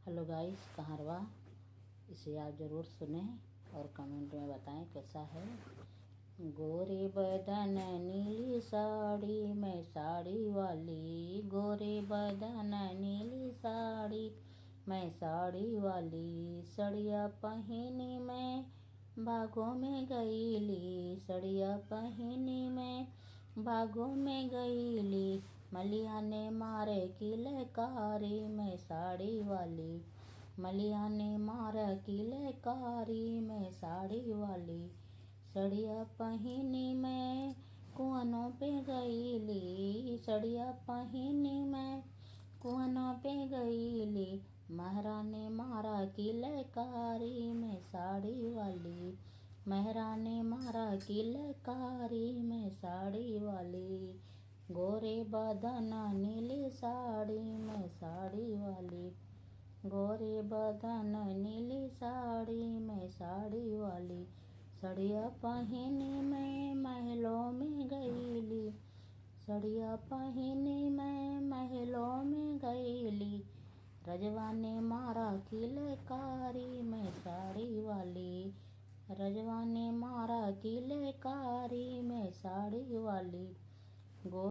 Hello guys, कहाँ रवा। इसे आप ज़रूर सुने और कमेंट में बताएं कैसा है। गोरे बदन नीली साड़ी, मैं साड़ी वाली। गोरे बदन नीली साड़ी, मैं साड़ी वाली। सड़िया पहनी मैं बागों में गईली। सड़िया पहनी मैं बागों में गईली। मलिया ने मारे किलकारी, मैं साड़ी वाली। मलिया ने मारा किलकारी, मैं साड़ी वाली। सड़िया पहनी मैं कुआनों पे गईली। सड़िया पहनी मैं कुआनों पे गईली। महरा ने मारा किलकारी, मैं साड़ी वाली। महरा ने मारा किलकारी, मैं साड़ी वाली। गोरे बदन नीली साड़ी, मैं साड़ी वाली। गोरे बदन नीली साड़ी, मैं साड़ी वाली। सड़िया पहनी मैं महलों में गईली। सड़िया पहनी मैं महलों में गईली। रजवा ने मारा किलकारी, मैं साड़ी वाली। रजवा ने मारा किलकारी, मैं साड़ी वाली।